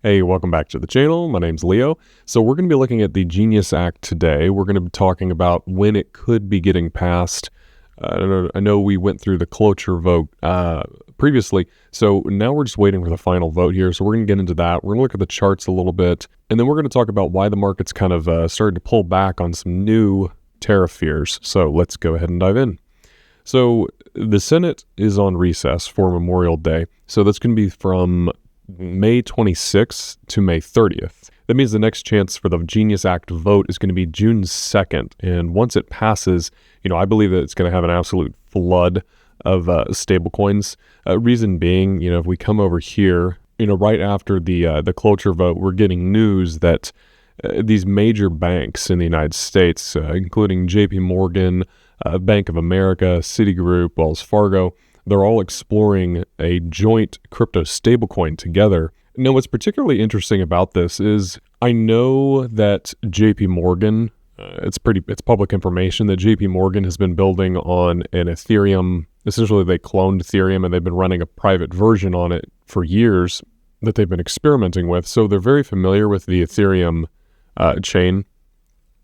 Hey, welcome back to the channel. My name's Leo. So we're going to be looking at the Genius Act today. We're going to be talking about when it could be getting passed. I know we went through the cloture vote previously, so now we're just waiting for the final vote here. So we're going to get into that. We're going to look at the charts a little bit, and then we're going to talk about why the market's kind of started to pull back on some new tariff fears. So let's go ahead and dive in. So the Senate is on recess for Memorial Day. So that's going to be from May 26th to May 30th. That means the next chance for the Genius Act vote is going to be June 2nd. And once it passes, I believe that it's going to have an absolute flood of stablecoins. Reason being, if we come over here, right after the cloture vote, we're getting news that these major banks in the United States, including JPMorgan, Bank of America, Citigroup, Wells Fargo, they're all exploring a joint crypto stablecoin together. Now, what's particularly interesting about this is I know that JPMorgan, it's public information that JPMorgan has been building on an Ethereum. Essentially, they cloned Ethereum and they've been running a private version on it for years that they've been experimenting with. So they're very familiar with the Ethereum chain.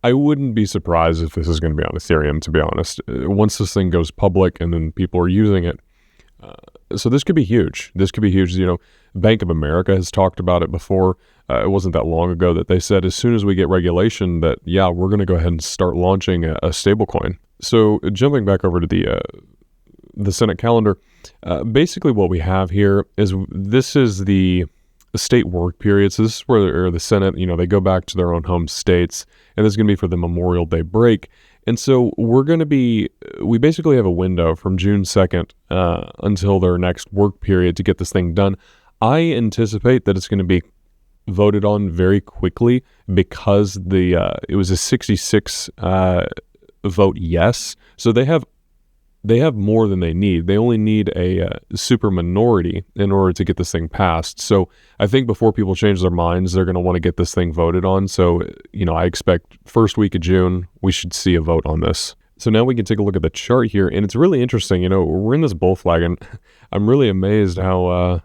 I wouldn't be surprised if this is going to be on Ethereum, to be honest. Once this thing goes public and then people are using it. So this could be huge. This could be huge. Bank of America has talked about it before. It wasn't that long ago that they said as soon as we get regulation that, yeah, we're going to go ahead and start launching a stablecoin. So jumping back over to the Senate calendar, basically what we have here is this is the state work period. So this is where the Senate, they go back to their own home states, and this is going to be for the Memorial Day break. And so we basically have a window from June 2nd until their next work period to get this thing done. I anticipate that it's going to be voted on very quickly because it was a 66 vote yes. So they have more than they need. They only need a super minority in order to get this thing passed. So I think before people change their minds, they're going to want to get this thing voted on. So, I expect first week of June, we should see a vote on this. So now we can take a look at the chart here, and it's really interesting. We're in this bull flag, and I'm really amazed how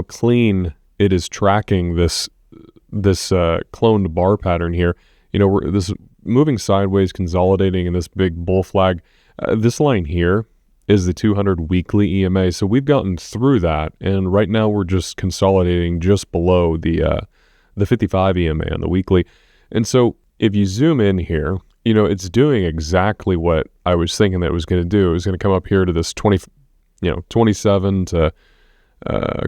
clean it is tracking this cloned bar pattern here. This moving sideways, consolidating in this big bull flag. This line here is the 200 weekly EMA. So we've gotten through that, and right now we're just consolidating just below the 55 EMA on the weekly. And so if you zoom in here, it's doing exactly what I was thinking that it was going to do. It was going to come up here to this 27 to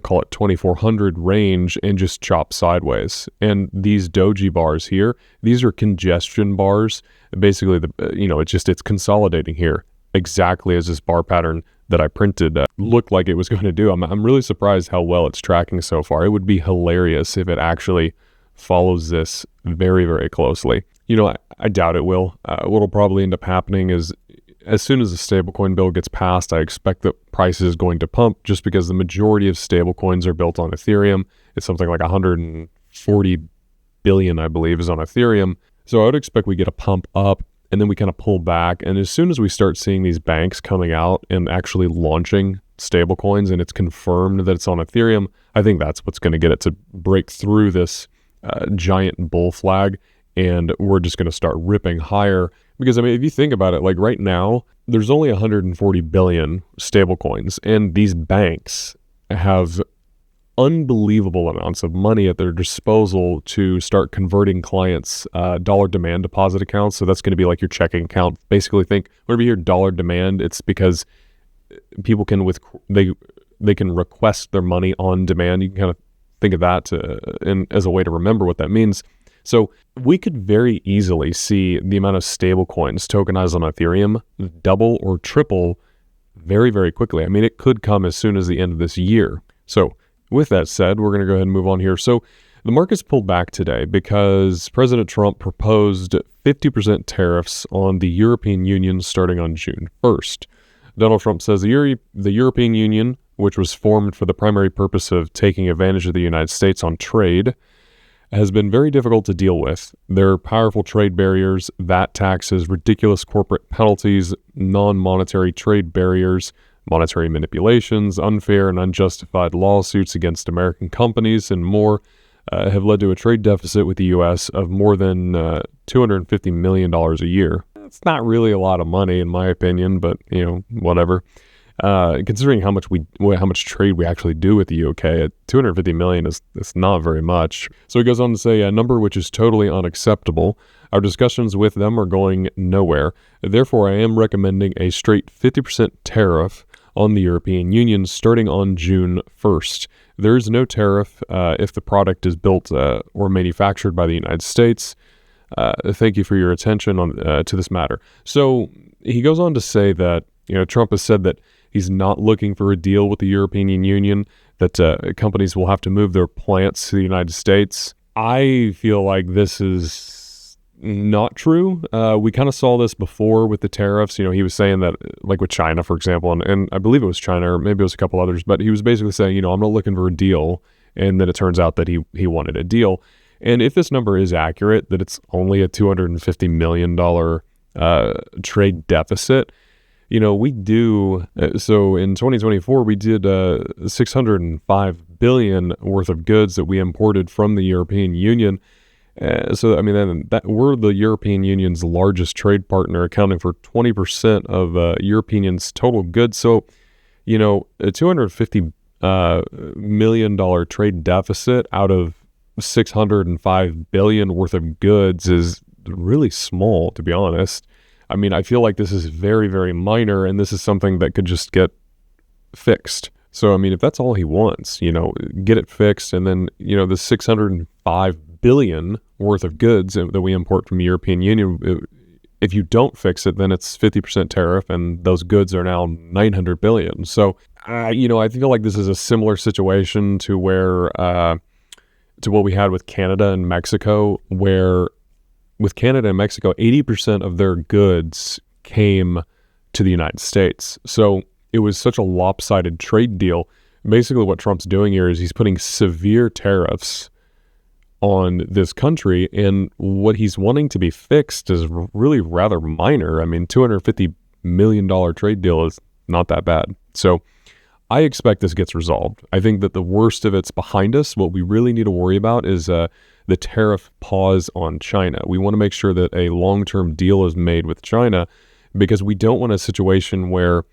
call it 2400 range and just chop sideways. And these doji bars here, these are congestion bars. Basically, it's consolidating here exactly as this bar pattern that I printed looked like it was going to do. I'm really surprised how well it's tracking so far. It would be hilarious if it actually follows this very, very closely. I doubt it will. What'll probably end up happening is as soon as the stablecoin bill gets passed, I expect that price is going to pump just because the majority of stablecoins are built on Ethereum. It's something like 140 billion, I believe, is on Ethereum. So I would expect we get a pump up and then we kind of pull back. And as soon as we start seeing these banks coming out and actually launching stablecoins and it's confirmed that it's on Ethereum, I think that's what's going to get it to break through this giant bull flag. And we're just going to start ripping higher. Because, if you think about it, like right now, there's only 140 billion stablecoins. And these banks have unbelievable amounts of money at their disposal to start converting clients' dollar demand deposit accounts. So that's going to be like your checking account. Basically, think whenever you hear dollar demand, it's because people can they can request their money on demand. You can kind of think of that as a way to remember what that means. So we could very easily see the amount of stable coins tokenized on Ethereum double or triple very, very quickly. It could come as soon as the end of this year. So with that said, we're going to go ahead and move on here. So the market's pulled back today because President Trump proposed 50% tariffs on the European Union starting on June 1st. Donald Trump says the European Union, which was formed for the primary purpose of taking advantage of the United States on trade, has been very difficult to deal with. There are powerful trade barriers, VAT taxes, ridiculous corporate penalties, non-monetary trade barriers, monetary manipulations, unfair and unjustified lawsuits against American companies, and more. have led to a trade deficit with the U.S. of more than $250 million a year. It's not really a lot of money, in my opinion, but whatever. Considering how much trade we actually do with the UK, at 250 million is not very much. So he goes on to say a number which is totally unacceptable. Our discussions with them are going nowhere. Therefore, I am recommending a straight 50% tariff on the European Union starting on June 1st. There is no tariff if the product is built or manufactured by the United States. Thank you for your attention to this matter. So he goes on to say that Trump has said that he's not looking for a deal with the European Union, that companies will have to move their plants to the United States. I feel like this is not true. We kind of saw this before with the tariffs. He was saying that, like with China, for example, and I believe it was China, or maybe it was a couple others, but he was basically saying, I'm not looking for a deal. And then it turns out that he wanted a deal. And if this number is accurate, that it's only a $250 million trade deficit, we do, so in 2024, we did $605 billion worth of goods that we imported from the European Union. Then we're the European Union's largest trade partner, accounting for 20% of Europeans' total goods. So, a $250 million trade deficit out of $605 billion worth of goods is really small, to be honest. I feel like this is very, very minor, and this is something that could just get fixed. So, if that's all he wants, get it fixed, and then, the $605 billion worth of goods that we import from the European Union, if you don't fix it, then it's 50% tariff, and those goods are now $900 billion. So, I feel like this is a similar situation to where, to what we had with Canada and Mexico, where with Canada and Mexico, 80% of their goods came to the United States. So it was such a lopsided trade deal. Basically what Trump's doing here is he's putting severe tariffs on this country, and what he's wanting to be fixed is really rather minor. $250 million trade deal is not that bad. So I expect this gets resolved. I think that the worst of it's behind us. What we really need to worry about is the tariff pause on China. We want to make sure that a long-term deal is made with China, because we don't want a situation where,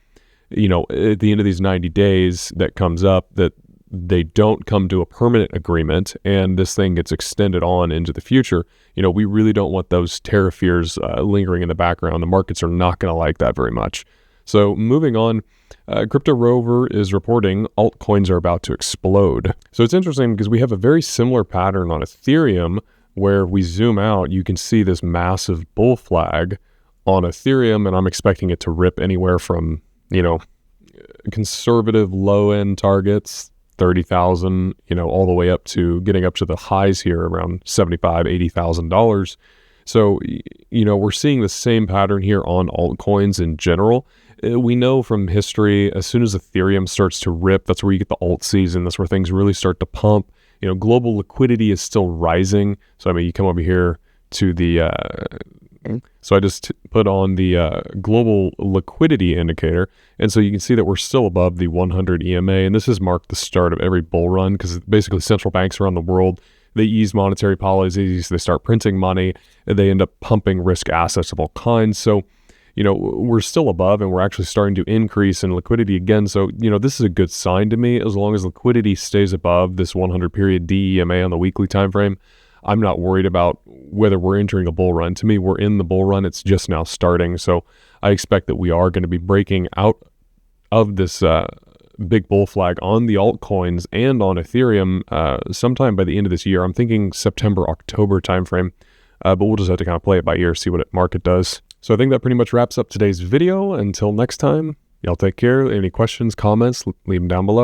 at the end of these 90 days that comes up, that they don't come to a permanent agreement and this thing gets extended on into the future. We really don't want those tariff fears lingering in the background. The markets are not going to like that very much. So moving on, Crypto Rover is reporting altcoins are about to explode. So it's interesting because we have a very similar pattern on Ethereum, where we zoom out, you can see this massive bull flag on Ethereum, and I'm expecting it to rip anywhere from, conservative low-end targets, 30,000, all the way up to getting up to the highs here around $75,000, $80,000. So, we're seeing the same pattern here on altcoins in general. We know from history, as soon as Ethereum starts to rip, that's where you get the alt season. That's where things really start to pump. Global liquidity is still rising. So, you come over here to the, so I just put on the global liquidity indicator. And so you can see that we're still above the 100 EMA. And this has marked the start of every bull run, because basically central banks around the world, they ease monetary policies, they start printing money, and they end up pumping risk assets of all kinds. So, we're still above, and we're actually starting to increase in liquidity again. So, this is a good sign to me. As long as liquidity stays above this 100 period DEMA on the weekly time frame, I'm not worried about whether we're entering a bull run. To me, we're in the bull run. It's just now starting. So I expect that we are going to be breaking out of this big bull flag on the altcoins and on Ethereum sometime by the end of this year. I'm thinking September, October timeframe, but we'll just have to kind of play it by ear, see what the market does. So I think that pretty much wraps up today's video. Until next time, y'all take care. Any questions, comments, leave them down below.